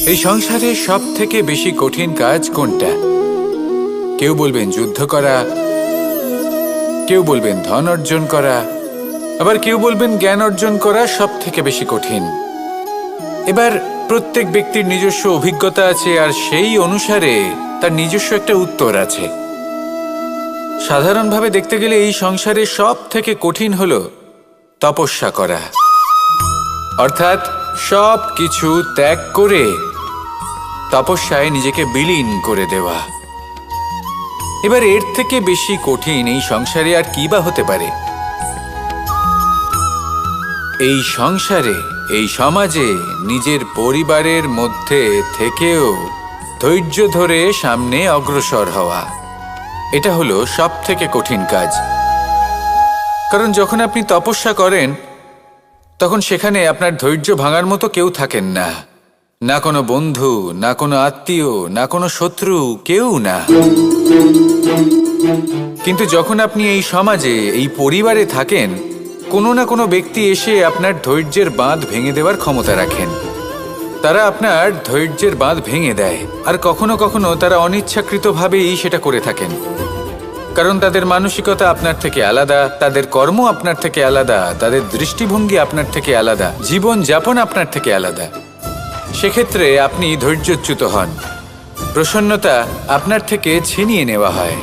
এই সংসারে সব থেকে বেশি কঠিন কাজ কোনটা? কেউ বলবেন যুদ্ধ করা, কেউ বলবেন ধন অর্জন করা, আবার কেউ বলবেন জ্ঞান অর্জন করা সব থেকে বেশি কঠিন। এবার প্রত্যেক ব্যক্তির নিজস্ব অভিজ্ঞতা আছে, আর সেই অনুসারে তার নিজস্ব একটা উত্তর আছে। সাধারণভাবে দেখতে গেলে এই সংসারে সব থেকে কঠিন হলো তপস্যা করা, অর্থাৎ সব কিছু ত্যাগ করে তপস্যায় নিজেকে বিলীন করে দেওয়া। এবার এর থেকে বেশি কঠিন এই সংসারে আর কি বা হতে পারে? এই সংসারে, এই সমাজে, নিজের পরিবারের মধ্যে থেকেও ধৈর্য ধরে সামনে অগ্রসর হওয়া, এটা হলো সব থেকে কঠিন কাজ। কারণ যখন আপনি তপস্যা করেন তখন সেখানে আপনার ধৈর্য ভাঙার মতো কেউ থাকেন না, না কোনো বন্ধু, না কোনো আত্মীয়, না কোনো শত্রু, কেউ না। কিন্তু যখন আপনি এই সমাজে, এই পরিবারে থাকেন, কোনো না কোনো ব্যক্তি এসে আপনার ধৈর্যের বাঁধ ভেঙে দেওয়ার ক্ষমতা রাখেন। তারা আপনার ধৈর্যের বাঁধ ভেঙে দেয়, আর কখনো কখনো তারা অনিচ্ছাকৃতভাবেই সেটা করে থাকেন। কারণ তাদের মানসিকতা আপনার থেকে আলাদা, তাদের কর্ম আপনার থেকে আলাদা, তাদের দৃষ্টিভঙ্গি আপনার থেকে আলাদা, জীবন যাপন আপনার থেকে আলাদা। সেক্ষেত্রে আপনি ধৈর্যচ্যুত হন, প্রসন্নতা আপনার থেকে ছিনিয়ে নেওয়া হয়।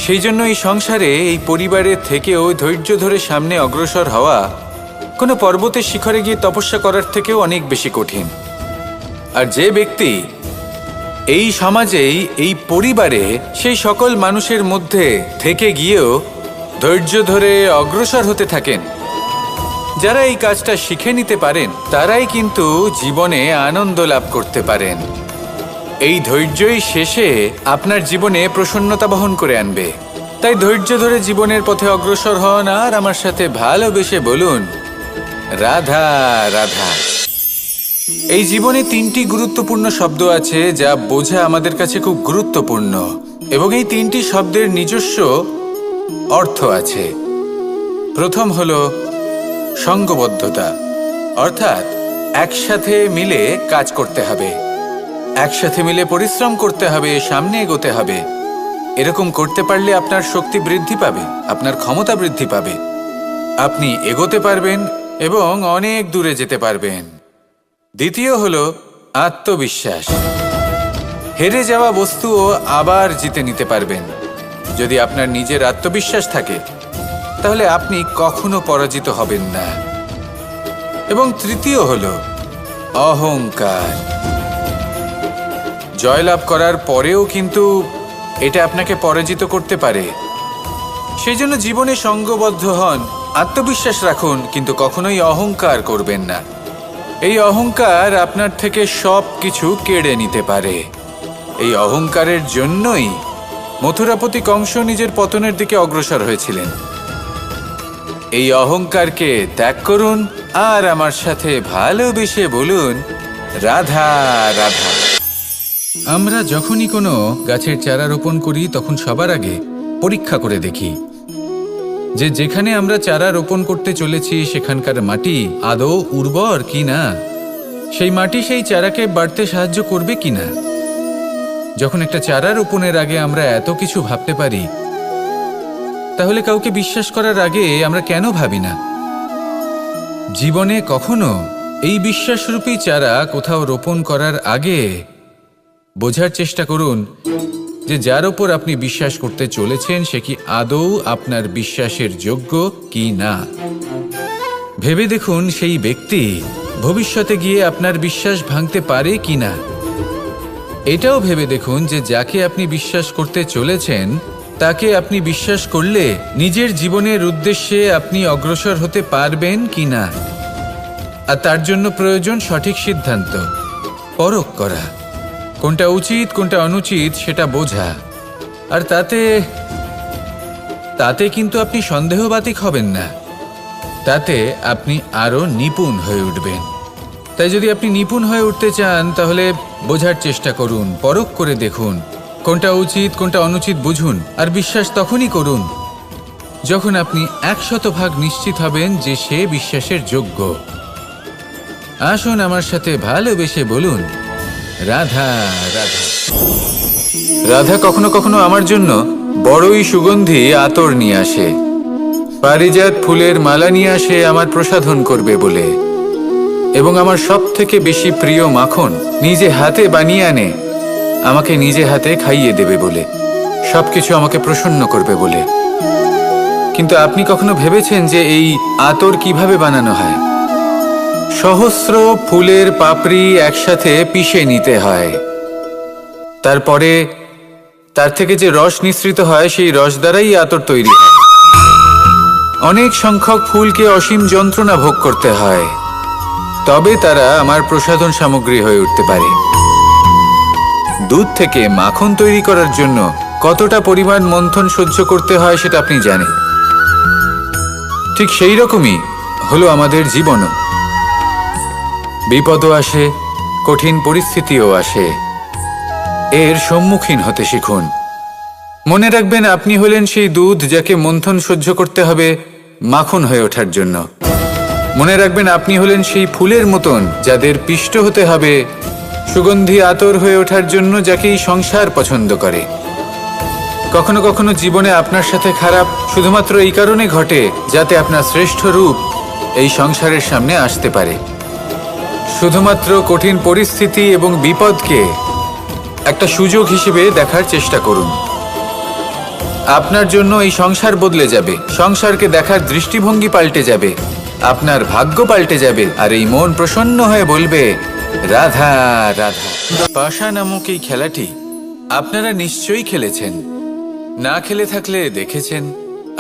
সেই জন্য এই সংসারে, এই পরিবারের থেকেও ধৈর্য ধরে সামনে অগ্রসর হওয়া কোনো পর্বতের শিখরে গিয়ে তপস্যা করার থেকেও অনেক বেশি কঠিন। আর যে ব্যক্তি এই সমাজেই, এই পরিবারে, সেই সকল মানুষের মধ্যে থেকে গিয়েও ধৈর্য ধরে অগ্রসর হতে থাকেন, যারা এই কাজটা শিখে নিতে পারেন, তারাই কিন্তু জীবনে আনন্দ লাভ করতে পারেন। এই ধৈর্যই শেষে আপনার জীবনে প্রসন্নতা বহন করে আনবে। তাই ধৈর্য ধরে জীবনের পথে অগ্রসর হন, আর আমার সাথে ভালোবেসে বলুন, রাধা রাধা। এই জীবনে তিনটি গুরুত্বপূর্ণ শব্দ আছে যা বোঝা আমাদের কাছে খুব গুরুত্বপূর্ণ, এবং এই তিনটি শব্দের নিজস্ব অর্থ আছে। প্রথম হলো সঙ্গবদ্ধতা, অর্থাৎ একসাথে মিলে কাজ করতে হবে, একসাথে মিলে পরিশ্রম করতে হবে, সামনে এগোতে হবে। এরকম করতে পারলে আপনার শক্তি বৃদ্ধি পাবে, আপনার ক্ষমতা বৃদ্ধি পাবে, আপনি এগোতে পারবেন এবং অনেক দূরে যেতে পারবেন। দ্বিতীয় হলো আত্মবিশ্বাস। হেরে যাওয়া বস্তুও আবার জিতে নিতে পারবেন। যদি আপনার নিজের আত্মবিশ্বাস থাকে তাহলে আপনি কখনো পরাজিত হবেন না। এবং তৃতীয় হলো অহংকার। জয়লাভ করার পরেও কিন্তু এটা আপনাকে পরাজিত করতে পারে। সেই জন্য জীবনে সঙ্গবদ্ধ হন, আত্মবিশ্বাস রাখুন, কিন্তু কখনোই অহংকার করবেন না। এই অহংকার আপনার থেকে সব কিছু কেড়ে নিতে পারে। এই অহংকারের জন্যই মথুরাপতি কংস নিজের পতনের দিকে অগ্রসর হয়েছিলেন। এই অহংকারকে ত্যাগ করুন, আর আমার সাথে ভালোবেসে বলুন, রাধা রাধা। আমরা যখনই কোনো গাছের চারা রোপণ করি তখন সবার আগে পরীক্ষা করে দেখি যে যেখানে আমরা চারা রোপণ করতে চলেছি সেখানকার মাটি আদৌ উর্বর কিনা, সেই মাটি সেই চারাকে বাড়তে সাহায্য করবে কিনা। যখন একটা চারা রোপণের আগে আমরা এত কিছু ভাবতে পারি, তাহলে কাউকে বিশ্বাস করার আগে আমরা কেন ভাবি না? জীবনে কখনো এই বিশ্বাসরূপী চারা কোথাও রোপণ করার আগে বোঝার চেষ্টা করুন যে যার ওপর আপনি বিশ্বাস করতে চলেছেন সে কি আদৌ আপনার বিশ্বাসের যোগ্য কি না। ভেবে দেখুন সেই ব্যক্তি ভবিষ্যতে গিয়ে আপনার বিশ্বাস ভাঙতে পারে কি না। এটাও ভেবে দেখুন যে যাকে আপনি বিশ্বাস করতে চলেছেন তাকে আপনি বিশ্বাস করলে নিজের জীবনের উদ্দেশ্যে আপনি অগ্রসর হতে পারবেন কি না। আর তার জন্য প্রয়োজন সঠিক সিদ্ধান্ত, পরখ করা, কোনটা উচিত কোনটা অনুচিত সেটা বোঝা। আর তাতে কিন্তু আপনি সন্দেহবাতিক হবেন না, তাতে আপনি আরো নিপুণ হয়ে উঠবেন। তাই যদি আপনি নিপুণ হয়ে উঠতে চান তাহলে বোঝার চেষ্টা করুন, পরখ করে দেখুন, কোনটা উচিত কোনটা অনুচিত বুঝুন। আর বিশ্বাস তখনই করুন যখন আপনি 100% নিশ্চিত হবেন যে সে বিশ্বাসের যোগ্য। আসুন আমার সাথে ভালোবেসে বলুন, রাধা রাধা। রাধা কখনো কখনো আমার জন্য বড়ই সুগন্ধি আতর নিয়ে আসে, পারিজাত ফুলের মালা নিয়ে আসে আমার প্রসাধন করবে বলে, এবং আমার সব থেকে বেশি প্রিয় মাখন নিজে হাতে বানিয়ে আনে আমাকে নিজে হাতে খাইয়ে দেবে বলে, সবকিছু আমাকে প্রসন্ন করবে বলে। কিন্তু আপনি কখনো ভেবেছেন যে এই আতর কিভাবে বানানো হয়? সহস্র ফুলের পাপড়ি একসাথে পিষে নিতে হয়, তারপরে তার থেকে যে রস নিঃসৃত হয় সেই রস দ্বারাই আতর তৈরি হয়। অনেক সংখ্যক ফুলকে অসীম যন্ত্রণা ভোগ করতে হয়, তবে তারা আমার প্রসাধন সামগ্রী হয়ে উঠতে পারে। দুধ থেকে মাখন তৈরি করার জন্য কতটা পরিমাণ মন্থন সহ্য করতে হয় সেটা আপনি জানেন। ঠিক সেই রকমই হলো আমাদের জীবনও। বিপদও আসে, কঠিন পরিস্থিতিও আসে, এর সম্মুখীন হতে শিখুন। মনে রাখবেন, আপনি হলেন সেই দুধ যাকে মন্থন সহ্য করতে হবে মাখন হয়ে ওঠার জন্য। মনে রাখবেন, আপনি হলেন সেই ফুলের মতন যাদের পিষ্ট হতে হবে সুগন্ধি আতর হয়ে ওঠার জন্য, যাকেই সংসার পছন্দ করে। কখনো কখনো জীবনে আপনার সাথে খারাপ শুধুমাত্র এই কারণে ঘটে যাতে আপনার শ্রেষ্ঠ রূপ এই সংসারের সামনে আসতে পারে। শুধুমাত্র কঠিন পরিস্থিতি এবং বিপদকে একটা সুযোগ হিসেবে দেখার চেষ্টা করুন। আপনার জন্য এই সংসার বদলে যাবে, সংসারকে দেখার দৃষ্টিভঙ্গি পাল্টে যাবে, আপনার ভাগ্য পাল্টে যাবে, আর এই মন প্রসন্ন হয়ে বলবে, রাধা রাধা। পাশা নামক এই খেলাটি আপনারা নিশ্চয়ই খেলেছেন, না খেলে থাকলে দেখেছেন,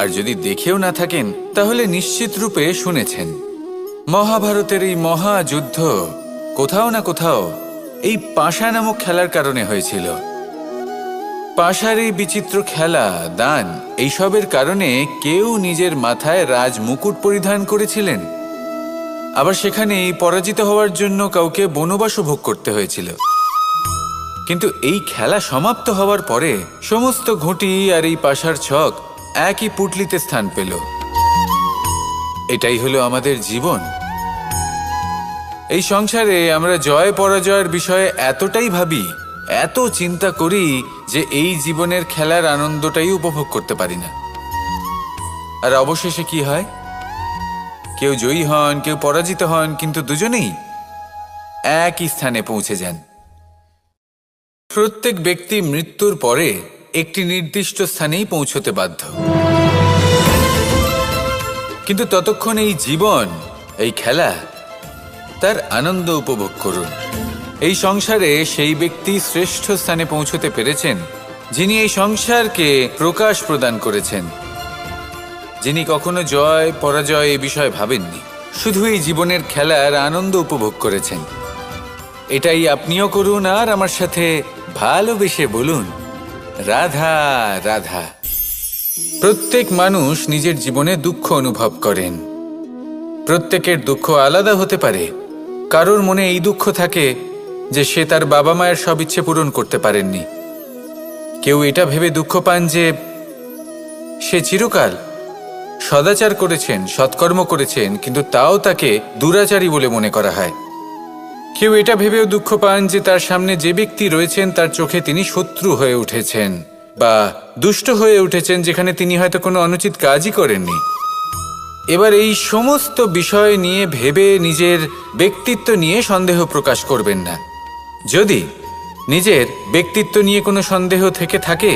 আর যদি দেখেও না থাকেন তাহলে নিশ্চিত রূপে শুনেছেন। মহাভারতের এই মহাযুদ্ধ কোথাও না কোথাও এই পাশা নামক খেলার কারণে হয়েছিল। পাশার এই বিচিত্র খেলা, দান, এইসবের কারণে কেউ নিজের মাথায় রাজ মুকুট পরিধান করেছিলেন, আবার সেখানেই পরাজিত হওয়ার জন্য কাউকে বনবাসও ভোগ করতে হয়েছিল। কিন্তু এই খেলা সমাপ্ত হওয়ার পরে সমস্ত ঘুঁটি আর এই পাশার ছক একই পুটলিতে স্থান পেল। এটাই হলো আমাদের জীবন। এই সংসারে আমরা জয় পরাজয়ের বিষয়ে এতটাই ভাবি, এত চিন্তা করি যে এই জীবনের খেলার আনন্দটাই উপভোগ করতে পারি না। আর অবশেষে কি হয়? কেউ জয়ী হন, কেউ পরাজিত হন, কিন্তু দুজনেই একই স্থানে পৌঁছে যান। প্রত্যেক ব্যক্তি মৃত্যুর পরে একটি নির্দিষ্ট স্থানেই পৌঁছতে বাধ্য, কিন্তু ততক্ষণ এই জীবন, এই খেলা, তার আনন্দ উপভোগ করুন। এই সংসারে সেই ব্যক্তি শ্রেষ্ঠ স্থানে পৌঁছতে পেরেছেন যিনি এই সংসারকে প্রকাশ প্রদান করেছেন, যিনি কখনো জয় পরাজয় এ বিষয়ে ভাবেননি, শুধু এই জীবনের খেলার আনন্দ উপভোগ করেছেন। এটাই আপনিও করুন, আর আমার সাথে ভালোবেসে বলুন, রাধা রাধা। প্রত্যেক মানুষ নিজের জীবনে দুঃখ অনুভব করেন। প্রত্যেকের দুঃখ আলাদা হতে পারে। কারোর মনে এই দুঃখ থাকে যে সে তার বাবা মায়ের সব ইচ্ছে পূরণ করতে পারেননি। কেউ এটা ভেবে দুঃখ পান যে সে চিরকাল সদাচার করেছেন, সৎকর্ম করেছেন, কিন্তু তাও তাকে দুরাচারী বলে মনে করা হয়। কেউ এটা ভেবেও দুঃখ পান যে তার সামনে যে ব্যক্তি রয়েছেন তার চোখে তিনি শত্রু হয়ে উঠেছেন বা দুষ্ট হয়ে উঠেছেন, যেখানে তিনি হয়তো কোনো অনুচিত কাজই করেননি। এবার এই সমস্ত বিষয় নিয়ে ভেবে নিজের ব্যক্তিত্ব নিয়ে সন্দেহ প্রকাশ করবেন না। যদি নিজের ব্যক্তিত্ব নিয়ে কোনো সন্দেহ থেকে থাকে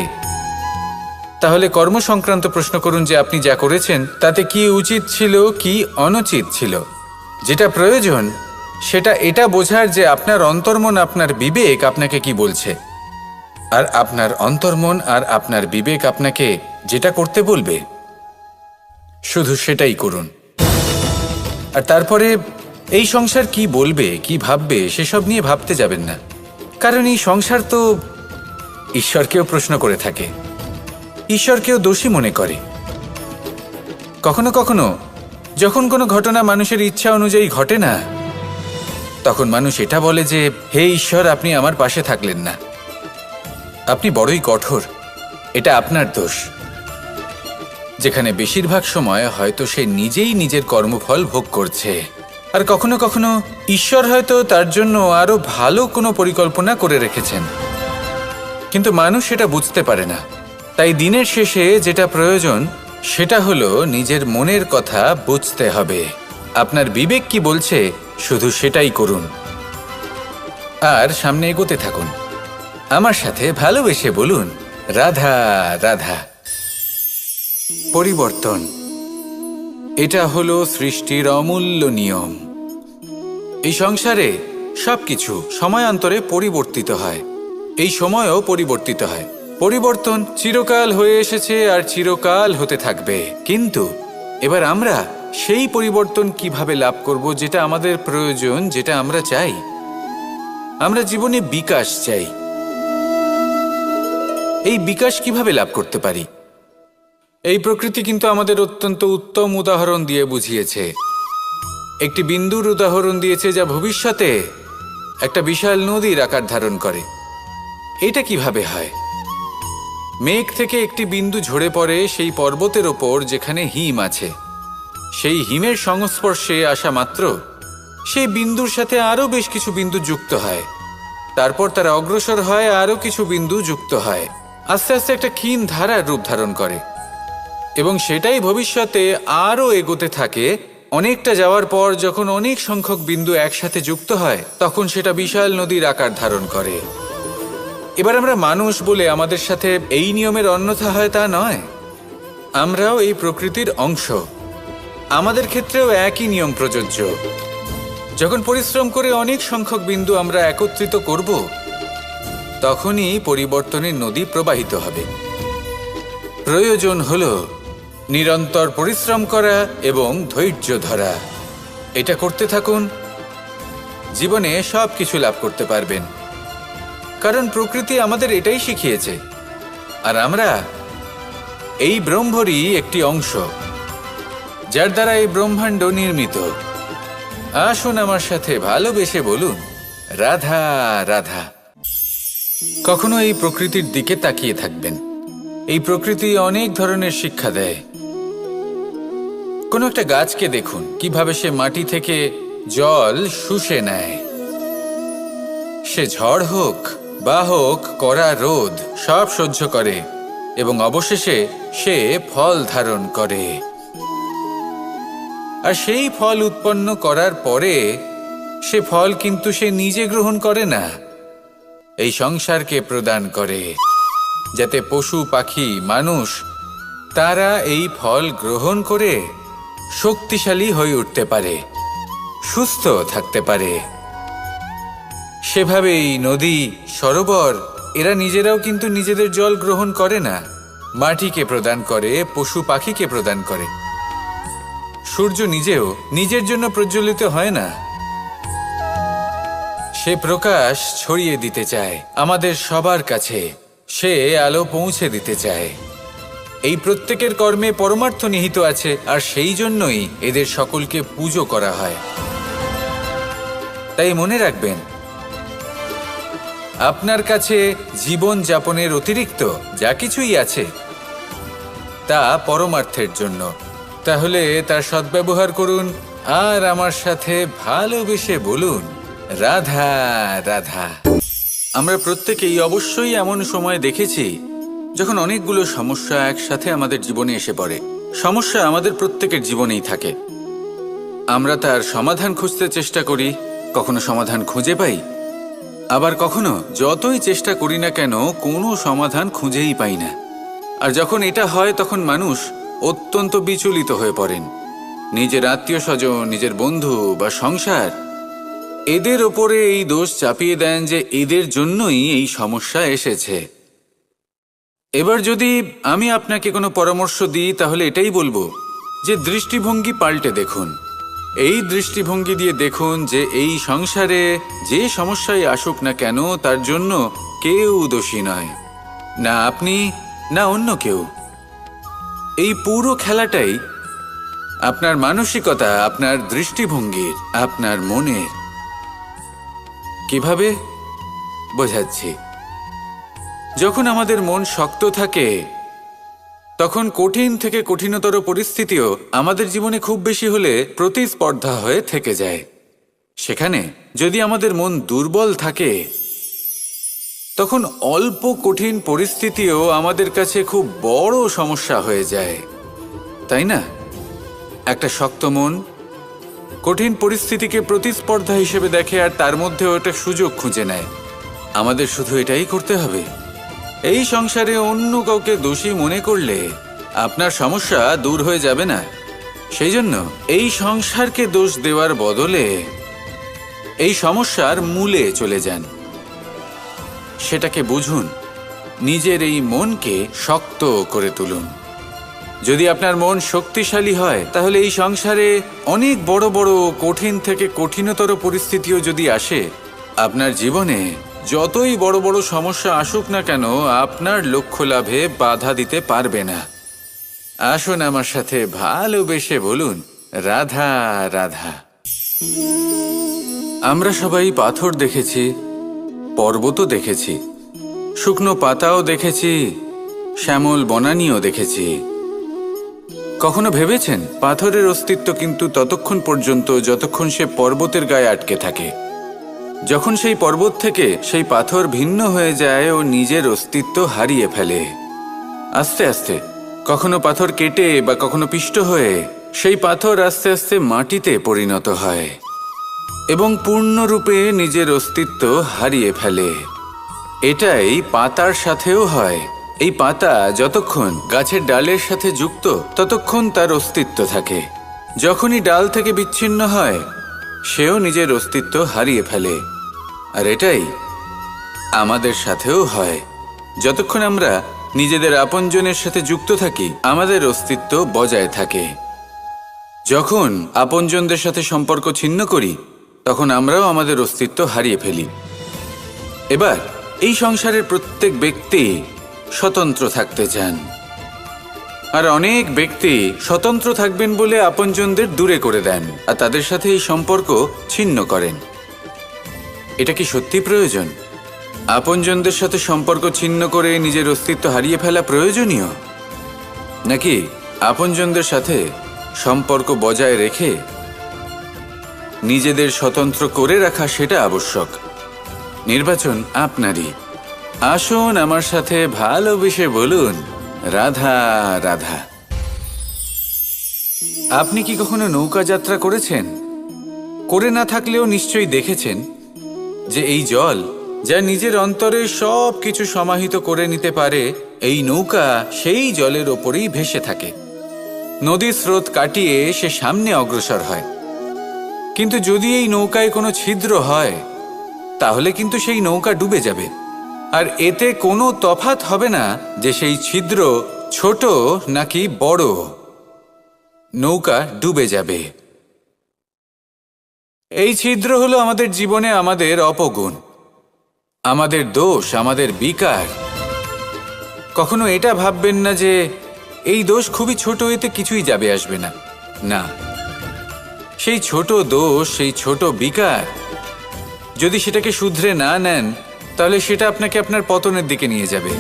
তাহলে কর্ম সংক্রান্ত প্রশ্ন করুন যে আপনি যা করেছেন তাতে কি উচিত ছিল, কি অনুচিত ছিল। যেটা প্রয়োজন সেটা এটা বোঝার যে আপনার অন্তর্মন, আপনার বিবেক আপনাকে কি বলছে, আর আপনার অন্তর্মন আর আপনার বিবেক আপনাকে যেটা করতে বলবে শুধু সেটাই করুন। আর তারপরে এই সংসার কি বলবে, কি ভাববে সেসব নিয়ে ভাবতে যাবেন না, কারণ এই সংসার তো ঈশ্বরকেও প্রশ্ন করে থাকে, ঈশ্বরকেও দোষী মনে করে। কখনো কখনো যখন কোনো ঘটনা মানুষের ইচ্ছা অনুযায়ী ঘটে না, তখন মানুষ এটা বলে যে হে ঈশ্বর, আপনি আমার পাশে থাকলেন না, আপনি বড়ই কঠোর, এটা আপনার দোষ। যেখানে বেশিরভাগ সময় হয়তো সে নিজেই নিজের কর্মফল ভোগ করছে, আর কখনো কখনো ঈশ্বর হয়তো তার জন্য আরো ভালো কোনো পরিকল্পনা করে রেখেছেন, কিন্তু মানুষ সেটা বুঝতে পারে না। তাই দিনের শেষে যেটা প্রয়োজন সেটা হলো নিজের মনের কথা বুঝতে হবে। আপনার বিবেক কি বলছে শুধু সেটাই করুন আর সামনে এগোতে থাকুন। আমার সাথে ভালোবেসে বলুন, রাধা রাধা। পরিবর্তন, এটা হলো সৃষ্টির অমূল্য নিয়ম। এই সংসারে সবকিছু সময়ান্তরে পরিবর্তিত হয়, এই সময়ও পরিবর্তিত হয়। পরিবর্তন চিরকাল হয়ে এসেছে আর চিরকাল হতে থাকবে, কিন্তু এবার আমরা সেই পরিবর্তন কিভাবে লাভ করব যেটা আমাদের প্রয়োজন, যেটা আমরা চাই। আমরা জীবনে বিকাশ চাই। এই বিকাশ কিভাবে লাভ করতে পারি? এই প্রকৃতি কিন্তু আমাদের অত্যন্ত উত্তম উদাহরণ দিয়ে বুঝিয়েছে। একটি বিন্দুর উদাহরণ দিয়েছে যা ভবিষ্যতে একটা বিশাল নদীর আকার ধারণ করে। এটা কিভাবে হয়? মেঘ থেকে একটি বিন্দু ঝরে পড়ে সেই পর্বতের ওপর যেখানে হিম আছে। সেই হিমের সংস্পর্শে আসা মাত্র সেই বিন্দুর সাথে আরও বেশ কিছু বিন্দু যুক্ত হয়। তারপর তারা অগ্রসর হয়, আরও কিছু বিন্দু যুক্ত হয়, আস্তে আস্তে একটা ক্ষীণ ধারার রূপ ধারণ করে এবং সেটাই ভবিষ্যতে আরও এগোতে থাকে। অনেকটা যাওয়ার পর যখন অনেক সংখ্যক বিন্দু একসাথে যুক্ত হয় তখন সেটা বিশাল নদীর আকার ধারণ করে। এবার আমরা মানুষ বলে আমাদের সাথে এই নিয়মের অন্যথা হয় তা নয়। আমরাও এই প্রকৃতির অংশ, আমাদের ক্ষেত্রেও একই নিয়ম প্রযোজ্য। যখন পরিশ্রম করে অনেক সংখ্যক বিন্দু আমরা একত্রিত করব তখনই পরিবর্তনের নদী প্রবাহিত হবে। প্রয়োজন হলো নিরন্তর পরিশ্রম করা এবং ধৈর্য ধরা। এটা করতে থাকুন, জীবনে সব কিছু লাভ করতে পারবেন, কারণ প্রকৃতি আমাদের এটাই শিখিয়েছে। আর আমরা এই ব্রহ্মরই একটি অংশ, যার দ্বারা এই ব্রহ্মাণ্ড নির্মিত। আসুন আমার সাথে ভালোবেসে বলুন, রাধা রাধা। কখনো এই প্রকৃতির দিকে তাকিয়ে থাকবেন। এই প্রকৃতি অনেক ধরনের শিক্ষা দেয়। কোনো একটা গাছকে দেখুন কিভাবে সে মাটি থেকে জল শুষে নেয়। সে ঝড় হোক বা হোক কড়া রোদ সব সহ্য করে এবং অবশেষে সে ফল ধারণ করে। আর সেই ফল উৎপন্ন করার পরে সে ফল কিন্তু সে নিজে গ্রহণ করে না, এই সংসারকে প্রদান করে, যাতে পশু পাখি মানুষ তারা এই ফল গ্রহণ করে শক্তিশালী হয়ে উঠতে পারে, সুস্থ থাকতে পারে। সেভাবেই নদী, সরোবর এরা নিজেরাও কিন্তু নিজেদের জল গ্রহণ করে না, মাটিকে প্রদান করে, পশু পাখিকে প্রদান করে। সূর্য নিজেও নিজের জন্য প্রজ্বলিত হয় না, সে প্রকাশ ছড়িয়ে দিতে চায় আমাদের সবার কাছে, সে আলো পৌঁছে দিতে চায়। এই প্রত্যেকের কর্মে পরমার্থ নিহিত আছে, আর সেই জন্যই এদের সকলকে পুজো করা হয়। তাই মনে রাখবেন, আপনার কাছে জীবন যাপনের অতিরিক্ত যা কিছুই আছে তা পরমার্থের জন্য। তাহলে তার সদ্ব্যবহার করুন আর আমার সাথে ভালোবেসে বলুন, রাধা রাধা। আমরা প্রত্যেকেই অবশ্যই এমন সময় দেখেছি যখন অনেকগুলো সমস্যা একসাথে আমাদের জীবনে এসে পড়ে। সমস্যা আমাদের প্রত্যেকের জীবনেই থাকে। আমরা তার সমাধান খুঁজতে চেষ্টা করি, কখনো সমাধান খুঁজে পাই, আবার কখনো যতই চেষ্টা করি না কেন কোনো সমাধান খুঁজেই পাই না। আর যখন এটা হয় তখন মানুষ অত্যন্ত বিচলিত হয়ে পড়েন। নিজের আত্মীয় স্বজন, নিজের বন্ধু বা সংসার এদের ওপরে এই দোষ চাপিয়ে দেন যে এদের জন্যই এই সমস্যা এসেছে। এবার যদি আমি আপনাকে কোনো পরামর্শ দিই তাহলে এটাই বলবো যে দৃষ্টিভঙ্গি পাল্টে দেখুন। এই দৃষ্টিভঙ্গি দিয়ে দেখুন যে এই সংসারে যে সমস্যায় আসুক না কেন তার জন্য কেউ দোষী নয়, না আপনি না অন্য কেউ। এই পুরো খেলাটাই আপনার মানসিকতা, আপনার দৃষ্টিভঙ্গির, আপনার মনের। কিভাবে বোঝাচ্ছি? যখন আমাদের মন শক্ত থাকে তখন কঠিন থেকে কঠিনতর পরিস্থিতিও আমাদের জীবনে খুব বেশি হলে প্রতিস্পর্ধা হয়ে থেকে যায়। সেখানে যদি আমাদের মন দুর্বল থাকে, তখন অল্প কঠিন পরিস্থিতিও আমাদের কাছে খুব বড় সমস্যা হয়ে যায়, তাই না? একটা শক্ত মন কঠিন পরিস্থিতিকে প্রতিস্পর্ধা হিসেবে দেখে আর তার মধ্যেও একটা সুযোগ খুঁজে নেয়। আমাদের শুধু এটাই করতে হবে। এই সংসারে অন্য কাউকে দোষী মনে করলে আপনার সমস্যা দূর হয়ে যাবে না। সেই জন্য এই সংসারকে দোষ দেওয়ার বদলে এই সমস্যার মূলে চলে যান, সেটাকে বুঝুন, নিজের এই মনকে শক্ত করে তুলুন। যদি আপনার মন শক্তিশালী হয়, তাহলে এই সংসারে অনেক বড় বড় কঠিন থেকে কঠিনতর পরিস্থিতিও যদি আসে, আপনার জীবনে যতই বড় বড় সমস্যা আসুক না কেন, আপনার লক্ষ্য লাভে বাধা দিতে পারবে না। আসুন আমার সাথে ভালোবেসে বলুন, রাধা রাধা। আমরা সবাই পাথর দেখেছি, পর্বতও দেখেছি, শুকনো পাতাও দেখেছি, শ্যামল বনানীও দেখেছি। কখনো ভেবেছেন পাথরের অস্তিত্ব কিন্তু ততক্ষণ পর্যন্ত যতক্ষণ সে পর্বতের গায়ে আটকে থাকে। যখন সেই পর্বত থেকে সেই পাথর ভিন্ন হয়ে যায় ও নিজের অস্তিত্ব হারিয়ে ফেলে। আস্তে আস্তে কখনো পাথর কেটে বা কখনো পিষ্ট হয়ে সেই পাথর আস্তে আস্তে মাটিতে পরিণত হয় এবং পূর্ণরূপে নিজের অস্তিত্ব হারিয়ে ফেলে। এটাই পাতার সাথেও হয়। এই পাতা যতক্ষণ গাছের ডালের সাথে যুক্ত ততক্ষণ তার অস্তিত্ব থাকে। যখনই ডাল থেকে বিচ্ছিন্ন হয়, সেও নিজের অস্তিত্ব হারিয়ে ফেলে। আর এটাই আমাদের সাথেও হয়। যতক্ষণ আমরা নিজেদের আপনজনের সাথে যুক্ত থাকি, আমাদের অস্তিত্ব বজায় থাকে। যখন আপনজনদের সাথে সম্পর্ক ছিন্ন করি, তখন আমরাও আমাদের অস্তিত্ব হারিয়ে ফেলি। এবার এই সংসারের প্রত্যেক ব্যক্তি স্বতন্ত্র থাকতে চান, আর অনেক ব্যক্তি স্বতন্ত্র থাকবেন বলে আপনজনদের দূরে করে দেন আর তাদের সাথে এই সম্পর্ক ছিন্ন করেন। এটা কি সত্যি প্রয়োজন? আপনজনদের সাথে সম্পর্ক ছিন্ন করে নিজের অস্তিত্ব হারিয়ে ফেলা প্রয়োজনীয়, নাকি আপনজনদের সাথে সম্পর্ক বজায় রেখে নিজেদের স্বতন্ত্র করে রাখা সেটা আবশ্যক? নির্বাচন আপনারই। আসুন আমার সাথে ভালোবেসে বলুন, রাধা রাধা। আপনি কি কখনো নৌকা যাত্রা করেছেন? করে না থাকলেও নিশ্চয়ই দেখেছেন যে এই জল যা নিজের অন্তরে সব কিছু সমাহিত করে নিতে পারে, এই নৌকা সেই জলের ওপরেই ভেসে থাকে। নদীর স্রোত কাটিয়ে সে সামনে অগ্রসর হয়। কিন্তু যদি এই নৌকায় কোনো ছিদ্র হয়, তাহলে কিন্তু সেই নৌকা ডুবে যাবে। আর এতে কোনো তফাৎ হবে না যে সেই ছিদ্র ছোট নাকি বড়, নৌকা ডুবে যাবে। এই ছিদ্র হলো আমাদের জীবনে আমাদের অপগুণ, আমাদের দোষ, আমাদের বিকার। কখনো এটা ভাববেন না যে এই দোষ খুবই ছোট, এতে কিছুই যাবে আসবে না। না, সেই ছোট দোষ, সেই ছোট বিকার যদি সেটাকে শুধরে না নেন, তাহলে সেটা আপনাকে আপনার পতনের দিকে নিয়ে যাবে।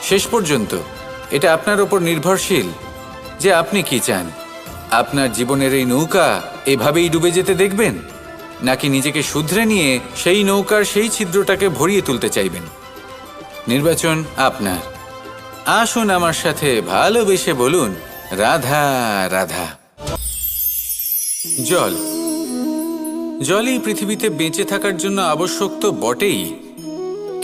শেষ পর্যন্ত এটা আপনার ওপর নির্ভরশীল যে আপনি কি চান। আপনার জীবনের এই নৌকা এভাবেই ডুবে যেতে দেখবেন, নাকি নিজেকে শুধরে নিয়ে সেই নৌকার সেই ছিদ্রটাকে ভরিয়ে তুলতে চাইবেন? নির্বাচন আপনার। আসুন আমার সাথে ভালোবেসে বলুন, রাধা রাধা। জল, জলই পৃথিবীতে বেঁচে থাকার জন্য আবশ্যক তো বটেই,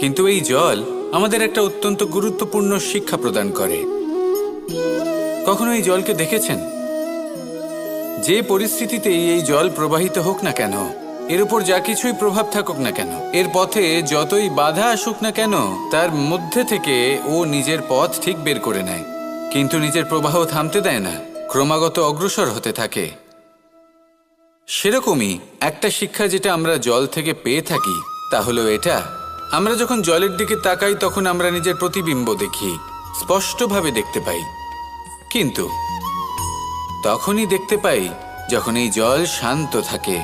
কিন্তু এই জল আমাদের একটা অত্যন্ত গুরুত্বপূর্ণ শিক্ষা প্রদান করে। কখনো এই জলকে দেখেছেন? যে পরিস্থিতিতেই এই জল প্রবাহিত হোক না কেন, এর উপর যা কিছুই প্রভাব থাকুক না কেন, এর পথে যতই বাধা আসুক না কেন, তার মধ্যে থেকে ও নিজের পথ ঠিক বের করে নেয়, কিন্তু নিজের প্রবাহ থামতে দেয় না, ক্রমাগত অগ্রসর হতে থাকে। সেরকমই একটা শিক্ষা যেটা আমরা জল থেকে পেয়ে থাকি, তা হলো এটা: আমরা যখন জলের দিকে তাকাই, তখন আমরা নিজের প্রতিবিম্ব দেখি, স্পষ্টভাবে দেখতে পাই। কিন্তু তখনই দেখতে পাই যখন এই জল শান্ত থাকে,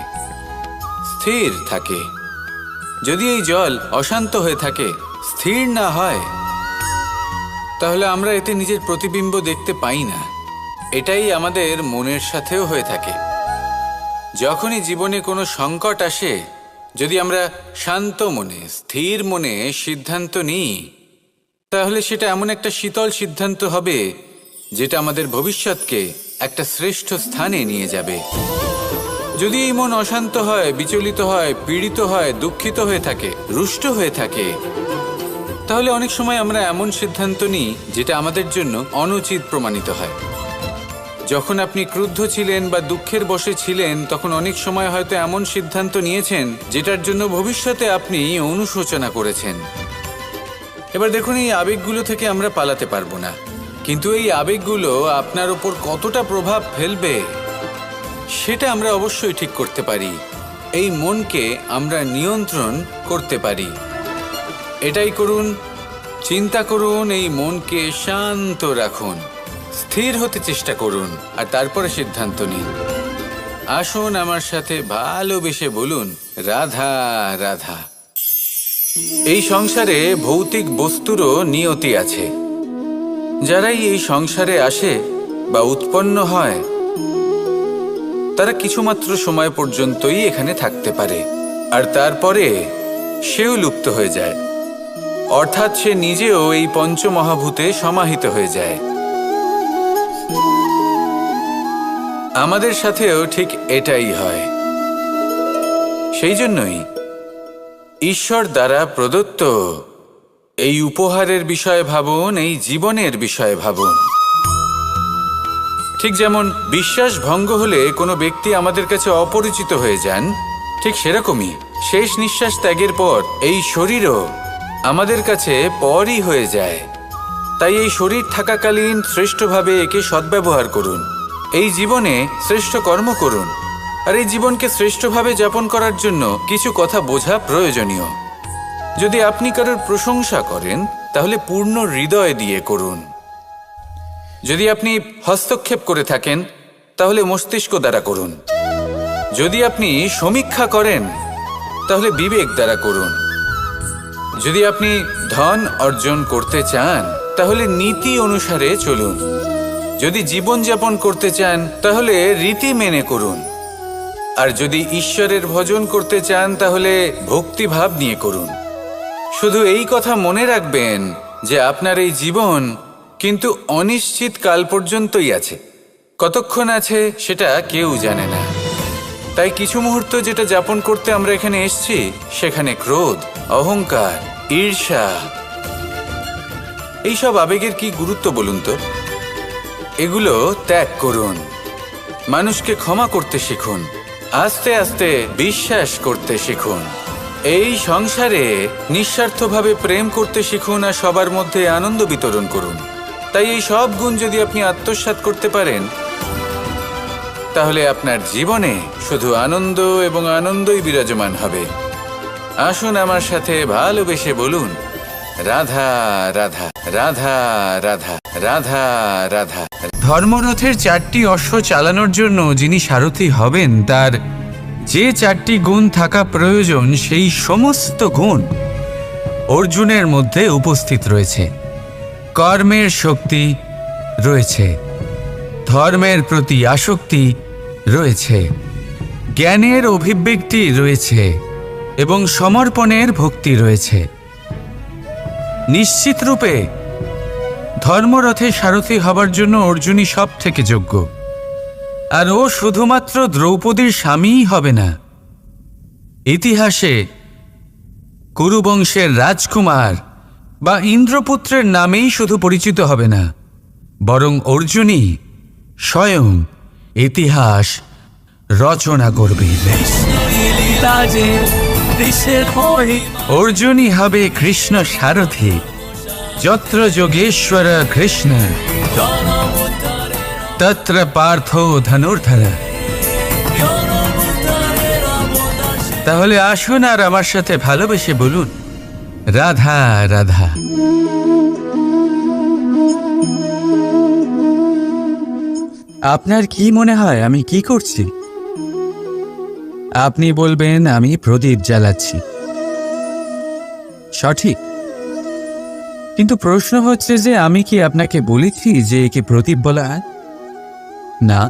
স্থির থাকে। যদি এই জল অশান্ত হয়ে থাকে, স্থির না হয়, তাহলে আমরা এতে নিজের প্রতিবিম্ব দেখতে পাই না। এটাই আমাদের মনের সাথেও হয়ে থাকে। যখনই জীবনে কোনো সংকট আসে, যদি আমরা শান্ত মনে, স্থির মনে সিদ্ধান্ত নিই, তাহলে সেটা এমন একটা শীতল সিদ্ধান্ত হবে যেটা আমাদের ভবিষ্যৎকে একটা শ্রেষ্ঠ স্থানে নিয়ে যাবে। যদি এই মন অশান্ত হয়, বিচলিত হয়, পীড়িত হয়, দুঃখিত হয়ে থাকে, রুষ্ট হয়ে থাকে, তাহলে অনেক সময় আমরা এমন সিদ্ধান্ত নিই যেটা আমাদের জন্য অনুচিত প্রমাণিত হয়। যখন আপনি ক্রুদ্ধ ছিলেন বা দুঃখের বশে ছিলেন, তখন অনেক সময় হয়তো এমন সিদ্ধান্ত নিয়েছেন যেটার জন্য ভবিষ্যতে আপনি অনুশোচনা করেছেন। এবার দেখুন, এই আবেগগুলো থেকে আমরা পালাতে পারবো না, কিন্তু এই আবেগগুলো আপনার উপর কতটা প্রভাব ফেলবে সেটা আমরা অবশ্যই ঠিক করতে পারি। এই মনকে আমরা নিয়ন্ত্রণ করতে পারি। এটাই করুন, চিন্তা করুন, এই মনকে শান্ত রাখুন, স্থির হতে চেষ্টা করুন, আর তারপরে সিদ্ধান্ত নিন। আসুন আমার সাথে ভালোবেসে বলুন, রাধা রাধা। এই সংসারে ভৌতিক বস্তুরও নিয়তি আছে। যারাই এই সংসারে আসে বা উৎপন্ন হয়, তারা কিছুমাত্র সময় পর্যন্তই এখানে থাকতে পারে, আর তারপরে সেও লুপ্ত হয়ে যায়, অর্থাৎ সে নিজেও এই পঞ্চমহাভূতে সমাহিত হয়ে যায়। আমাদের সাথেও ঠিক এটাই হয়। সেই জন্যই ঈশ্বর দ্বারা প্রদত্ত এই উপহারের বিষয়ে ভাবুন, এই জীবনের বিষয়ে ভাবুন। ঠিক যেমন বিশ্বাস ভঙ্গ হলে কোনো ব্যক্তি আমাদের কাছে অপরিচিত হয়ে যান, ঠিক সেরকমই শেষ নিঃশ্বাস ত্যাগের পর এই শরীরও আমাদের কাছে পরই হয়ে যায়। তাই এই শরীর থাকাকালীন শ্রেষ্ঠভাবে একে সদ্ব্যবহার করুন, এই জীবনে শ্রেষ্ঠ কর্ম করুন। আর এই জীবনকে শ্রেষ্ঠভাবে যাপন করার জন্য কিছু কথা বোঝা প্রয়োজনীয়। যদি আপনি কারোর প্রশংসা করেন, তাহলে পূর্ণ হৃদয় দিয়ে করুন। যদি আপনি হস্তক্ষেপ করে থাকেন, তাহলে মস্তিষ্ক দ্বারা করুন। যদি আপনি সমীক্ষা করেন, তাহলে বিবেক দ্বারা করুন। যদি আপনি ধন অর্জন করতে চান, তাহলে নীতি অনুসারে চলুন। যদি জীবনযাপন করতে চান, তাহলে রীতি মেনে করুন। আর যদি ঈশ্বরের ভজন করতে চান, তাহলে ভক্তিভাব নিয়ে করুন। শুধু এই কথা মনে রাখবেন যে আপনার এই জীবন কিন্তু অনিশ্চিত কাল পর্যন্তই আছে। কতক্ষণ আছে সেটা কেউ জানে না। তাই কিছু মুহূর্ত যেটা যাপন করতে আমরা এখানে এসেছি, সেখানে ক্রোধ, অহংকার, ঈর্ষা, এইসব আবেগের কি গুরুত্ব বলুন তো? এগুলো ত্যাগ করুন। মানুষকে ক্ষমা করতে শিখুন, আস্তে আস্তে বিশ্বাস করতে শিখুন। এই সংসারে নিঃস্বার্থভাবে প্রেম করতে শিখুন, আর সবার মধ্যে আনন্দ বিতরণ করুন। তাই এই সব গুণ যদি আপনি আত্মসাৎ করতে পারেন, তাহলে আপনার জীবনে শুধু আনন্দ এবং আনন্দই বিরাজমান হবে। আসুন আমার সাথে ভালোবেসে বলুন, রাধা রাধা, রাধা রাধা, রাধা রাধা। ধর্মরথের 4টি অশ্ব চালানোর জন্য যিনি সারথি হবেন, তার যে 4টি গুণ থাকা প্রয়োজন, সেই সমস্ত গুণ অর্জুনের মধ্যে উপস্থিত রয়েছে। কর্মের শক্তি রয়েছে, ধর্মের প্রতি আসক্তি রয়েছে, জ্ঞানের অভিব্যক্তি রয়েছে এবং সমর্পণের ভক্তি রয়েছে। নিশ্চিত রূপে ধর্মরথে সারথি হবার জন্য অর্জুনই সব থেকে যোগ্য। আর ও শুধুমাত্র দ্রৌপদীর স্বামীই হবে না, ইতিহাসে কুরুবংশের রাজকুমার বা ইন্দ্রপুত্রের নামেই শুধু পরিচিত হবে না, বরং অর্জুনই স্বয়ং ইতিহাস রচনা করবে। অর্জুনই হবে কৃষ্ণ সারথি। যত্র যোগেশ্বর কৃষ্ণ তত্র পার্থ ধনুর্ধর। তাহলে আসুন আর আমার সাথে ভালোবেসে বলুন, রাধা রাধা। আপনার কি মনে হয় আমি কি করছি? আপনি বলবেন আমি প্রদীপ জ্বালাচ্ছি। সঠিক, কিন্তু প্রশ্ন হচ্ছে যে আমি কি আপনাকে বলেছি যে একে প্রদীপ বলা হয়? না।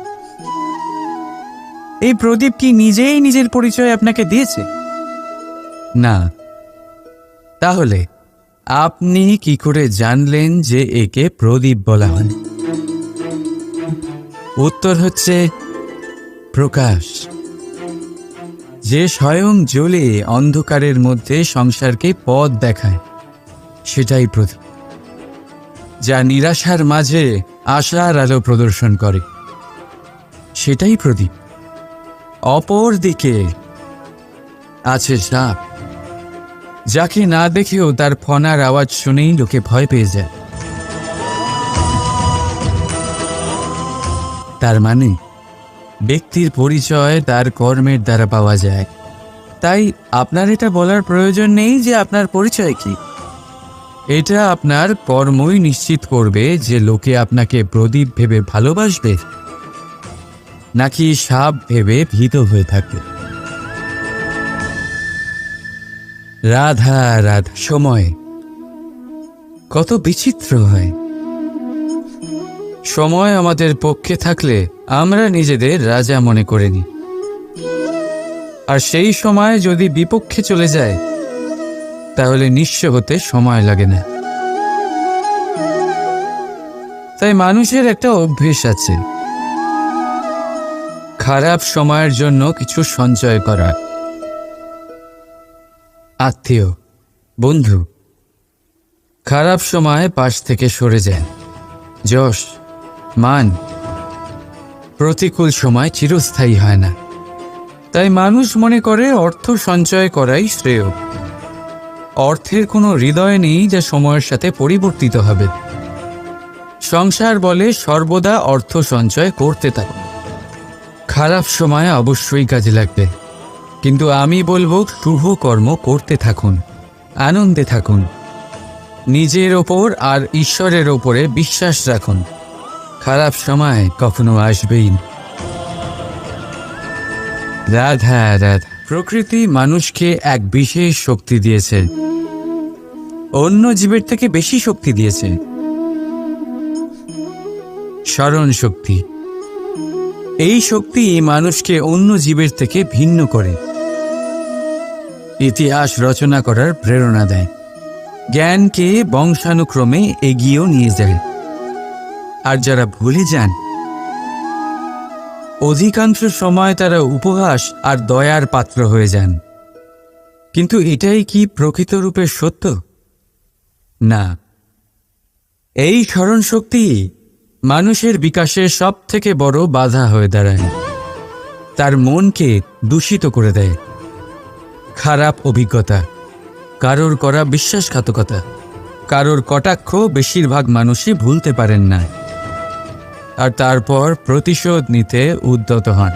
এই প্রদীপ কি নিজেই নিজের পরিচয় আপনাকে দিয়েছে? না। তাহলে আপনি কি করে জানলেন যে একে প্রদীপ বলা হয়? উত্তর হচ্ছে প্রকাশ। যে স্বয়ং জ্বলে অন্ধকারের মধ্যে সংসারকে পথ দেখায়, সেটাই প্রদীপ। যা নিরাশার মাঝে আশার আলো প্রদর্শন করে, সেটাই প্রদীপ। অপর দিকে আছে সাপ, যাকে না দেখেও তার ফনার আওয়াজ শুনেই লোকে ভয় পেয়ে যায়। তার মানে ব্যক্তির পরিচয় তার কর্মের দ্বারা পাওয়া যায়। তাই আপনার এটা বলার প্রয়োজন নেই যে আপনার পরিচয় কি। এটা আপনার কর্মই নিশ্চিত করবে যে লোকে আপনাকে প্রদীপ ভেবে ভালোবাসবে নাকি সাপ ভেবে ভীত হয়ে থাকবে। রাধা রাধা। সময় কত বিচিত্র হয়। সময় আমাদের পক্ষে থাকলে আমরা নিজেদের রাজা মনে করে নিই, আর সেই সময় যদি বিপক্ষে চলে যায় তাহলে নিঃস্ব হতে সময় লাগে না। তাই মানুষের একটা অভ্যেস আছে, খারাপ সময়ের জন্য কিছু সঞ্চয় করা। আত্মীয়, বন্ধু খারাপ সময় পাশ থেকে সরে যায়। যশ, মান প্রতিকূল সময় চিরস্থায়ী হয় না। তাই মানুষ মনে করে অর্থ সঞ্চয় করাই শ্রেয়। অর্থের কোনো হৃদয় নেই যা সময়ের সাথে পরিবর্তিত হবে। সংসার বলে সর্বদা অর্থ সঞ্চয় করতে থাকুন। খারাপ সময় অবশ্যই কাজে লাগবে, কিন্তু আমি বলবো শুভ কর্ম করতে থাকুন, আনন্দে থাকুন, নিজের ওপর আর ঈশ্বরের ওপরে বিশ্বাস রাখুন। খারাপ সময় কখনো আসবেই না। রাধা রাধা। প্রকৃতি মানুষকে এক বিশেষ শক্তি দিয়েছে, অন্য জীবের থেকে বেশি শক্তি দিয়েছে। স্মরণ শক্তি। এই শক্তি মানুষকে অন্য জীবের থেকে ভিন্ন করে, ইতিহাস রচনা করার প্রেরণা দেয়, জ্ঞানকে বংশানুক্রমে এগিয়েও নিয়ে যায়। আর যারা ভুলে যান, অধিকাংশ সময় তারা উপহাস আর দয়ার পাত্র হয়ে যান। কিন্তু এটাই কি প্রকৃত রূপে সত্য? না। এই স্মরণ শক্তি মানুষের বিকাশের সব থেকে বড় বাধা হয়ে দাঁড়ায়। তার মনকে দূষিত করে দেয়। খারাপ অভিজ্ঞতা, কারোর করা বিশ্বাসঘাতকতা, কারোর কটাক্ষ বেশিরভাগ মানুষই ভুলতে পারেন না, আর তারপর প্রতিশোধ নিতে উদ্যত হন।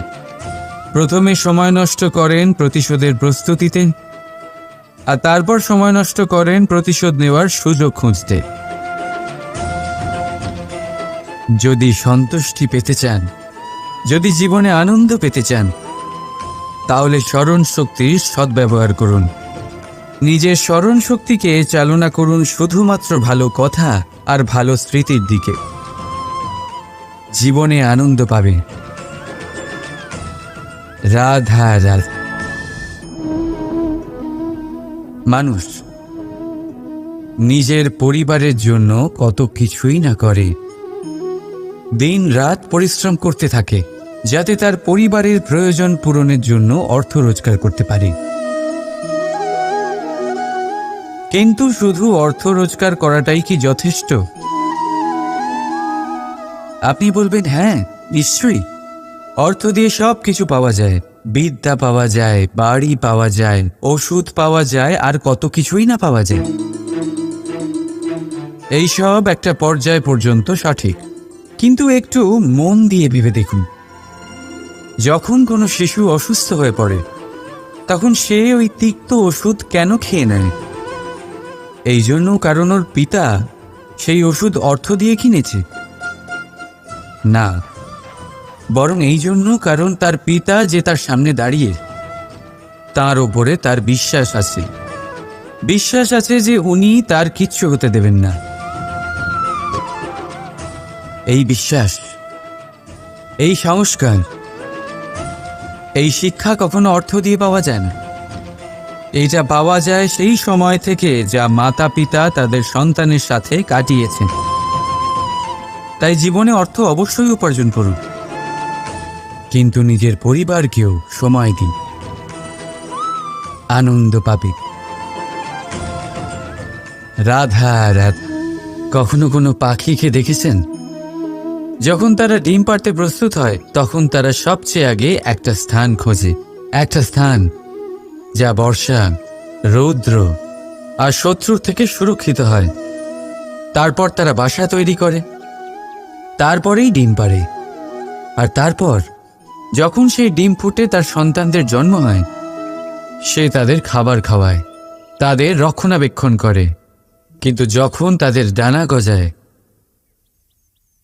প্রথমে সময় নষ্ট করেন প্রতিশোধের প্রস্তুতিতে, আর তারপর সময় নষ্ট করেন প্রতিশোধ নেওয়ার সুযোগ খুঁজতে। যদি সন্তুষ্টি পেতে চান, যদি জীবনে আনন্দ পেতে চান, তাহলে স্মরণ শক্তির সদ্ব্যবহার করুন। নিজের স্মরণ শক্তিকে চালনা করুন শুধুমাত্র ভালো কথা আর ভালো স্মৃতির দিকে। জীবনে আনন্দ পাবে। রাধা রাধা। মানুষ নিজের পরিবারের জন্য কত কিছুই না করে, দিন রাত পরিশ্রম করতে থাকে যাতে তার পরিবারের প্রয়োজন পূরণের জন্য অর্থ রোজগার করতে পারে। কিন্তু শুধু অর্থ রোজগার করাটাই কি যথেষ্ট? আপনি বলবেন, হ্যাঁ নিশ্চয়ই, অর্থ দিয়ে সব কিছু পাওয়া যায়, বিদ্যা পাওয়া যায়, বাড়ি পাওয়া যায়, ওষুধ পাওয়া যায়, আর কত কিছুই না পাওয়া যায়। এইসব একটা পর্যায় পর্যন্ত সঠিক, কিন্তু একটু মন দিয়ে ভেবে দেখুন, যখন কোনো শিশু অসুস্থ হয়ে পড়ে তখন সে ওই তিক্ত ওষুধ কেন খেয়ে নেয়? এই জন্য কারণ ওর পিতা সেই ওষুধ অর্থ দিয়ে কিনেছে? না, বরং এই জন্য কারণ তার পিতা যে তার সামনে দাঁড়িয়ে, তার ওপরে তার বিশ্বাস আছে, বিশ্বাস আছে যে উনি তার কিচ্ছু হতে দেবেন না। এই বিশ্বাস, এই সংস্কার, এই শিক্ষা কখনো অর্থ দিয়ে পাওয়া যায় না। এইটা পাওয়া যায় সেই সময় থেকে যা মাতা পিতা তাদের সন্তানের সাথে কাটিয়েছেন। তাই জীবনে অর্থ অবশ্যই উপার্জন করুন, কিন্তু নিজের পরিবারকেও সময় দিন, আনন্দ পাবে। রাধা রাধা। কখনো কোনো পাখিকে দেখেছেন? যখন তারা ডিম পাড়তে প্রস্তুত হয় তখন তারা সবচেয়ে আগে একটা স্থান খোঁজে, একটা স্থান যা বর্ষা, রৌদ্র আর শত্রুর থেকে সুরক্ষিত হয়। তারপর তারা বাসা তৈরি করে, তারপরেই ডিম পাড়ে। আর তারপর যখন সেই ডিম ফুটে তার সন্তানদের জন্ম হয়, সে তাদের খাবার খাওয়ায়, তাদের রক্ষণাবেক্ষণ করে। কিন্তু যখন তাদের ডানা গজায়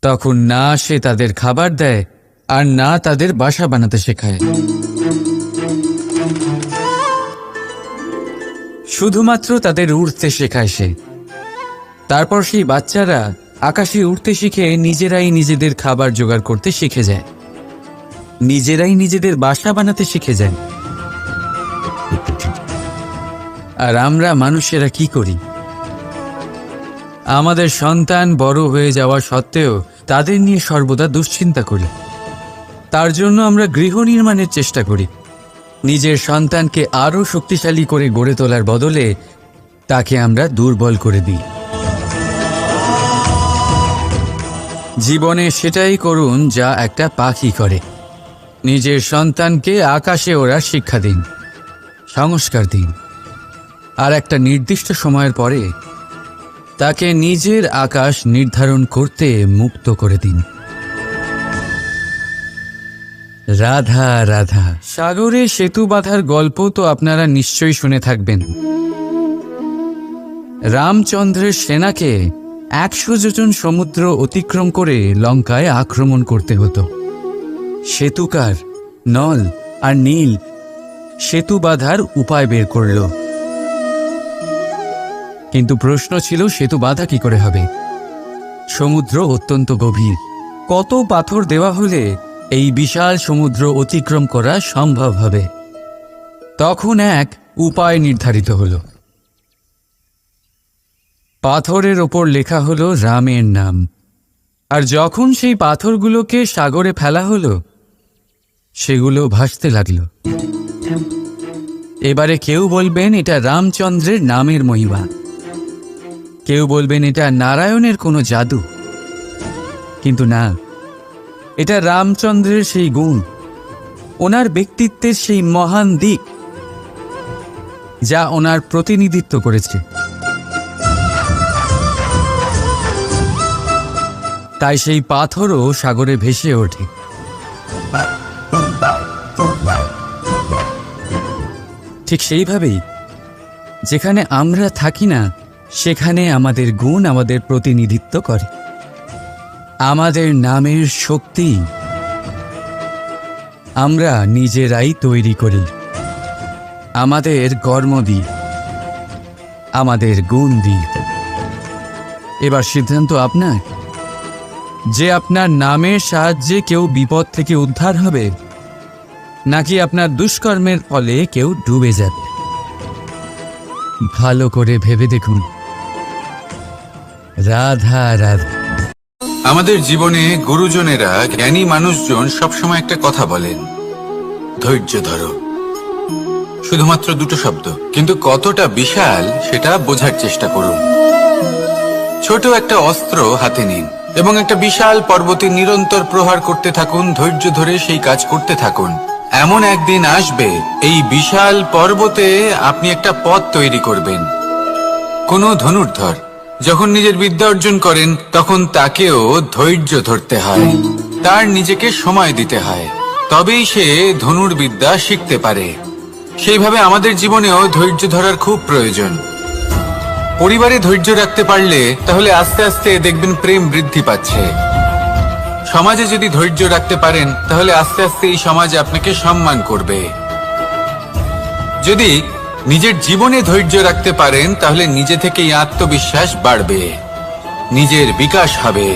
তখন না সে তাদের খাবার দেয় আর না তাদের বাসা বানাতে শেখায়। শুধুমাত্র তাদের উড়তে শেখায় সে। তারপর সেই বাচ্চারা আকাশে উড়তে শিখে নিজেরাই নিজেদের খাবার জোগাড় করতে শিখে যায়, নিজেরাই নিজেদের বাসা বানাতে শিখে যায়। আর আমরা মানুষেরা কি করি? আমাদের সন্তান বড় হয়ে যাওয়া সত্ত্বেও তাদের নিয়ে সর্বদা দুশ্চিন্তা করি। তার জন্য আমরা গৃহ নির্মাণের চেষ্টা করি। নিজের সন্তানকে আরও শক্তিশালী করে গড়ে তোলার বদলে তাকে আমরা দুর্বল করে দিই। জীবনে সেটাই করুন যা একটা পাখি করে। নিজের সন্তানকে আকাশে ওড়ার শিক্ষা দিন, সংস্কার দিন, আর একটা নির্দিষ্ট সময়ের পরে তাকে নিজের আকাশ নির্ধারণ করতে মুক্ত করে দিন। রাধা রাধা। সাগরে সেতু বাঁধার গল্প তো আপনারা নিশ্চয়ই শুনে থাকবেন। রামচন্দ্রের সেনাকে 100 যোজন সমুদ্র অতিক্রম করে লঙ্কায় আক্রমণ করতে হতো। সেতুকার নল আর নীল সেতু বাঁধার উপায় বের করল, কিন্তু প্রশ্ন ছিল সেতু বাঁধা কি করে হবে? সমুদ্র অত্যন্ত গভীর। কত পাথর দেওয়া হলে এই বিশাল সমুদ্র অতিক্রম করা সম্ভব হবে? তখন এক উপায় নির্ধারিত হলো। পাথরের ওপর লেখা হলো রামের নাম। আর যখন সেই পাথরগুলোকে সাগরে ফেলা হলো, সেগুলো ভাসতে লাগলো। এবারে কেউ বলবেন এটা রামচন্দ্রের নামের মহিমা, কেউ বলবেন এটা নারায়ণের কোনো জাদু। কিন্তু না, এটা রামচন্দ্রের সেই গুণ, ওনার ব্যক্তিত্বের সেই মহান দিক যা ওনার প্রতিনিধিত্ব করেছে। তাই সেই পাথরও সাগরে ভেসে ওঠে। ঠিক সেইভাবেই যেখানে আমরা থাকি না, সেখানে আমাদের গুণ আমাদের প্রতিনিধিত্ব করে। আমাদের নামের শক্তি আমরা নিজেরাই তৈরি করি, আমাদের কর্ম দিই, আমাদের গুণ দিই। এবার সিদ্ধান্ত আপনার, যে আপনার নামের সাহায্যে কেউ বিপদ থেকে উদ্ধার হবে, নাকি আপনার দুষ্কর্মের ফলে কেউ ডুবে যাবে। ভালো করে ভেবে দেখুন। রাধা রাধা। আমাদের জীবনে গুরুজনেরা, জ্ঞানী মানুষজন সবসময় একটা কথা বলেন, ধৈর্য ধরো। শুধুমাত্র দুটো শব্দ, কিন্তু কতটা বিশাল সেটা বোঝার চেষ্টা করুন। ছোট একটা অস্ত্র হাতে নিন এবং একটা বিশাল পর্বতে নিরন্তর প্রহার করতে থাকুন। ধৈর্য ধরে সেই কাজ করতে থাকুন। এমন একদিন আসবে, এই বিশাল পর্বতে আপনি একটা পথ তৈরি করবেন। কোনো ধনুর্ধর যখন নিজের বিদ্যা অর্জন করেন, তখন তাকেও ধৈর্য ধরতে হয়, তার নিজেকে সময় দিতে হয়, তবেই সে ধনুর্বিদ্যা শিখতে পারে। সেইভাবে আমাদের জীবনেও ধৈর্য ধরার খুব প্রয়োজন। পরিবারে ধৈর্য রাখতে পারলে তাহলে আস্তে আস্তে দেখবেন প্রেম বৃদ্ধি পাচ্ছে। সমাজে যদি ধৈর্য রাখতে পারেন, তাহলে আস্তে আস্তে এই সমাজ আপনাকে সম্মান করবে। যদি নিজের জীবনে ধৈর্য রাখতে পারেন তাহলে নিজে থেকেই আত্মবিশ্বাস বাড়বে, নিজের বিকাশ হবে।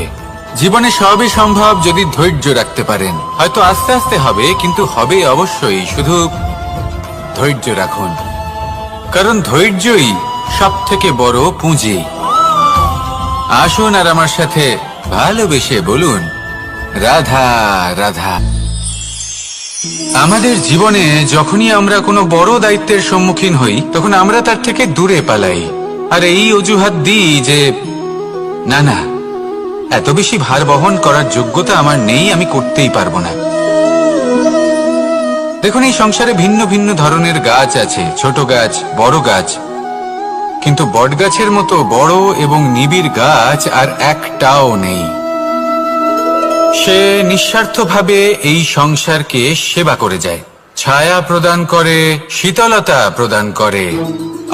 জীবনে সবই সম্ভব যদি ধৈর্য রাখতে পারেন। হয়তো আস্তে আস্তে হবে, কিন্তু হবে অবশ্যই। শুধু ধৈর্য রাখুন, কারণ ধৈর্যই সব থেকে বড় পুঁজি। আসুন আর আমার সাথে ভালোবেসে বলুন, রাধা রাধা। আমাদের জীবনে যখনই আমরা কোনো বড় দায়িত্বের সম্মুখীন হই, তখন আমরা তার থেকে দূরে পালাই আর এই অজুহাত দিই যে না না, এত বেশি ভার বহন করার যোগ্যতা আমার নেই, আমি করতেই পারবো না। দেখুন, এই সংসারে ভিন্ন ভিন্ন ধরনের গাছ আছে, ছোট গাছ, বড় গাছ, কিন্তু বটগাছের মতো বড় এবং নিবিড় গাছ আর একটাও নেই। সে নিঃস্বার্থভাবে এই সংসারকে সেবা করে যায়, ছায়া প্রদান করে, শীতলতা প্রদান করে।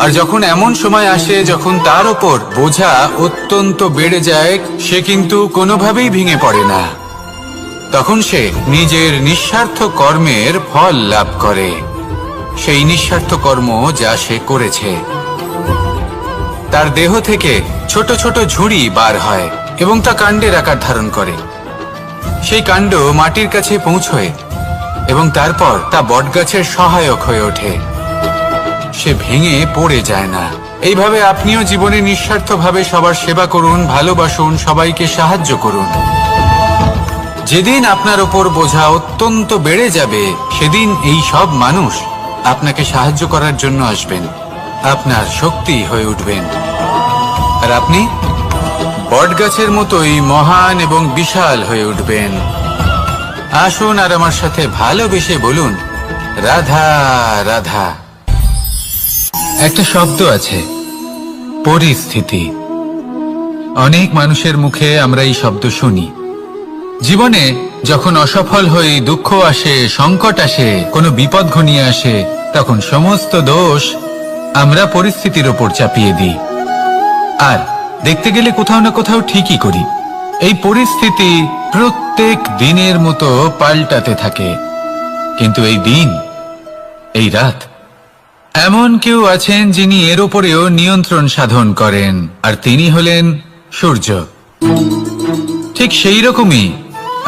আর যখন এমন সময় আসে যখন তার উপর বোঝা অত্যন্ত বেড়ে যায়, সে কিন্তু কোনোভাবেই ভেঙে পড়ে না। তখন সে নিজের নিঃস্বার্থ কর্মের ফল লাভ করে, সেই নিঃস্বার্থ কর্ম যা সে করেছে। তার দেহ থেকে ছোট ছোট ঝুড়ি বার হয় এবং তা কাণ্ডের আকার ধারণ করে। সেই কাণ্ড মাটির কাছে পৌঁছয় এবং তারপর তা বটগাছের সহায়ক হয়ে ওঠে। সে ভেঙে পড়ে যায় না। এইভাবে আপনিও জীবনে নিঃস্বার্থভাবে সবার সেবা করুন, ভালোবাসুন, সবাইকে সাহায্য করুন। যেদিন আপনার ওপর বোঝা অত্যন্ত বেড়ে যাবে, সেদিন এই সব মানুষ আপনাকে সাহায্য করার জন্য আসবেন, আপনার শক্তি হয়ে উঠবেন। আর আপনি বটগাছের মতোই মহান এবং বিশাল হয়ে উঠবেন। আসুন আর আমার সাথে ভালোবেসে বলুন, রাধা রাধা। একটা শব্দ আছে, পরিস্থিতি। অনেক মানুষের মুখে আমরা এই শব্দ শুনি। জীবনে যখন অসফল হই, দুঃখ আসে, সংকট আসে, কোনো বিপদ ঘনিয়ে আসে, তখন সমস্ত দোষ আমরা পরিস্থিতির ওপর চাপিয়ে দিই। আর দেখতে গেলে কোথাও না কোথাও ঠিকই করি। এই পরিস্থিতি প্রত্যেক দিনের মতো পাল্টাতে থাকে, কিন্তু এই দিন, এই রাত, এমন কেউ আছেন যিনি এর ওপরেও নিয়ন্ত্রণ সাধন করেন, আর তিনি হলেন সূর্য। ঠিক সেই রকমই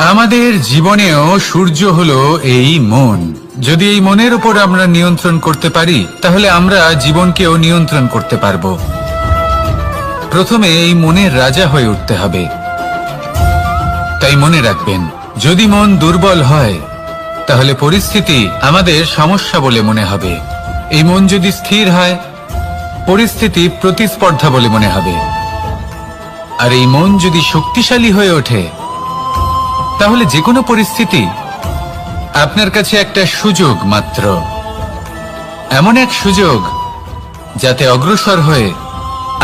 আমাদের জীবনেও সূর্য হলো এই মন। যদি এই মনের উপর আমরা নিয়ন্ত্রণ করতে পারি, তাহলে আমরা জীবনকেও নিয়ন্ত্রণ করতে পারবো। প্রথমে এই মনের রাজা হয়ে উঠতে হবে। তাই মনে রাখবেন, যদি মন দুর্বল হয়, তাহলে পরিস্থিতি আমাদের সমস্যা বলে মনে হবে। এই মন যদি স্থির হয়, পরিস্থিতি প্রতিস্পর্ধা বলে মনে হবে। আর এই মন যদি শক্তিশালী হয়ে ওঠে, তাহলে যে কোনো পরিস্থিতি আপনার কাছে একটা সুযোগ মাত্র, এমন এক সুযোগ যাতে অগ্রসর হয়ে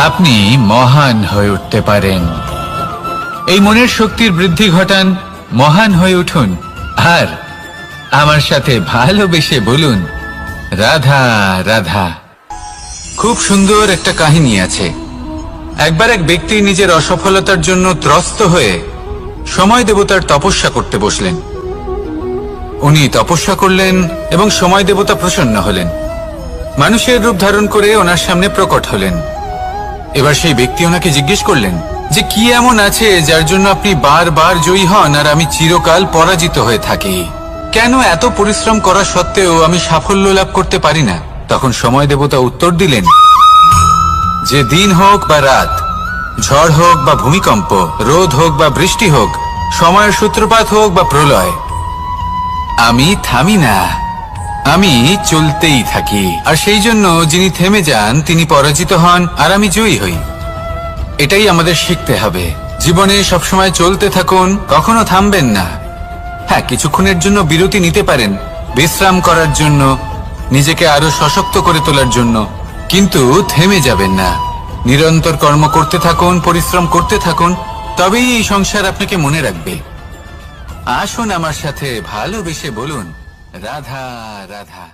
আপনি মহান হয়ে উঠতে পারেন। এই মনের শক্তির বৃদ্ধি ঘটান, মহান হয়ে উঠুন, আর আমার সাথে ভালোবেসে বলুন, রাধা রাধা। খুব সুন্দর একটা কাহিনী আছে। একবার এক ব্যক্তি নিজের অসফলতার জন্য ত্রস্ত হয়ে সময় দেবতার তপস্যা করতে বসলেন। উনি তপস্যা করলেন এবং সময় দেবতা প্রসন্ন হলেন, মানুষের রূপ ধারণ করে ওনার সামনে প্রকট হলেন। এবার সেই ব্যক্তি ওনাকে জিজ্ঞেস করলেন যে কি এমন আছে যার জন্য আপনি বারবার জয়ী হন আর আমি চিরকাল পরাজিত হয়ে থাকি? কেন এত পরিশ্রম করা সত্ত্বেও আমি সাফল্য লাভ করতে পারি না? তখন সময় দেবতা উত্তর দিলেন যে দিন হোক বা রাত, ঝড় হোক বা ভূমিকম্প, রোদ হোক বা বৃষ্টি হোক, সময়ের সূত্রপাত হোক বা প্রলয়, আমি থামি না, আমি চলতেই থাকি। আর সেই জন্য যিনি থেমে যান তিনি পরাজিত হন আর আমি জয়ী হই। এটাই আমাদের শিখতে হবে। জীবনে সবসময় চলতে থাকুন, কখনো থামবেন না। হ্যাঁ, কিছুক্ষণের জন্য বিরতি নিতে পারেন, বিশ্রাম করার জন্য, নিজেকে আরো সশক্ত করে তোলার জন্য, কিন্তু থেমে যাবেন না। নিরন্তর কর্ম করতে থাকুন, পরিশ্রম করতে থাকুন, তবেই এই সংসার আপনাকে মনে রাখবে। আসুন আমার সাথে ভালোবেসে বলুন, রাধা রাধা।